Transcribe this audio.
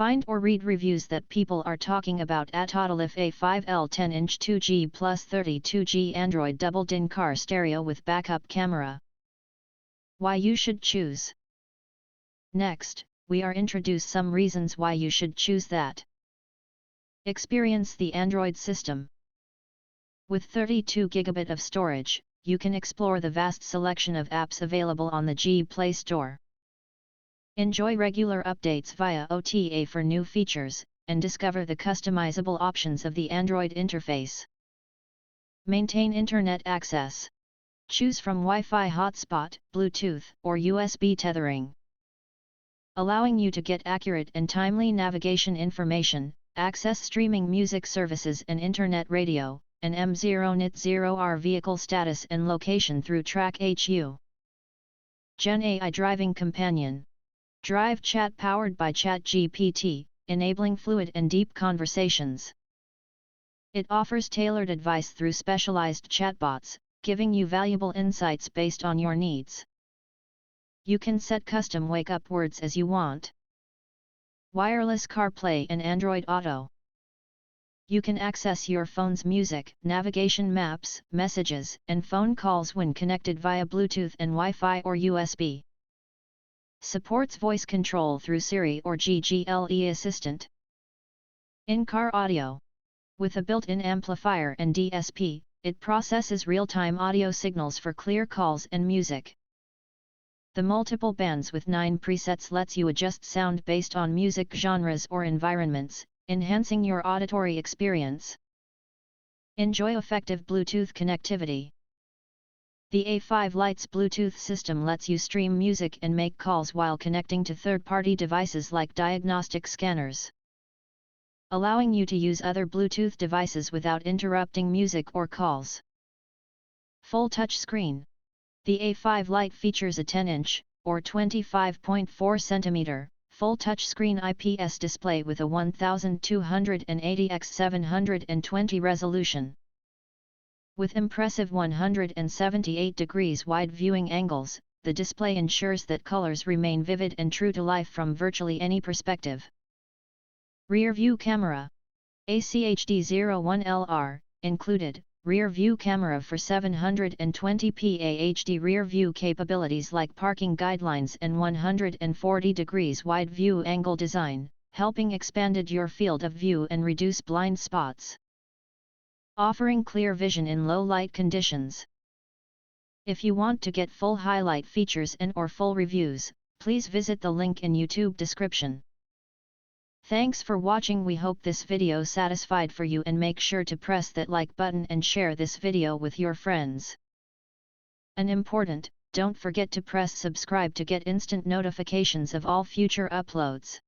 Find or read reviews that people are talking about ATOTOLIFE A5L 10inch 2G+32G Android double in-car stereo with backup camera. Why you should choose. Next, we are introduce some reasons why you should choose that. Experience the Android system. With 32 GB of storage, you can explore the vast selection of apps available on the G Play Store. Enjoy regular updates via OTA for new features, and discover the customizable options of the Android interface. Maintain internet access. Choose from Wi-Fi hotspot, Bluetooth, or USB tethering. Allowing you to get accurate and timely navigation information, access streaming music services and internet radio, and M0NIT0R vehicle status and location through TrackHU. Gen AI Driving Companion. Drive chat powered by ChatGPT, enabling fluid and deep conversations. It offers tailored advice through specialized chatbots, giving you valuable insights based on your needs. You can set custom wake-up words as you want. Wireless CarPlay and Android Auto. You can access your phone's music, navigation maps, messages, and phone calls when connected via Bluetooth and Wi-Fi or USB. Supports voice control through Siri or GGLE Assistant. In-car audio. With a built-in amplifier and DSP, it processes real-time audio signals for clear calls and music. The multiple bands with 9 presets lets you adjust sound based on music genres or environments, enhancing your auditory experience. Enjoy effective Bluetooth connectivity. The A5 Lite's Bluetooth system lets you stream music and make calls while connecting to third-party devices like diagnostic scanners, allowing you to use other Bluetooth devices without interrupting music or calls. Full touch screen. The A5 Lite features a 10-inch, or 25.4 cm, full touchscreen IPS display with a 1280x720 resolution. With impressive 178 degrees wide viewing angles, the display ensures that colors remain vivid and true to life from virtually any perspective. Rear view camera. ACHD01LR, included, rear view camera for 720p HD rear view capabilities like parking guidelines and 140 degrees wide view angle design, helping expanded your field of view and reduce blind spots. Offering clear vision in low light conditions. If you want to get full highlight features and/or full reviews, please visit the link in YouTube description. Thanks for watching. We hope this video satisfied for you, and make sure to press that like button and share this video with your friends. And important, don't forget to press subscribe to get instant notifications of all future uploads.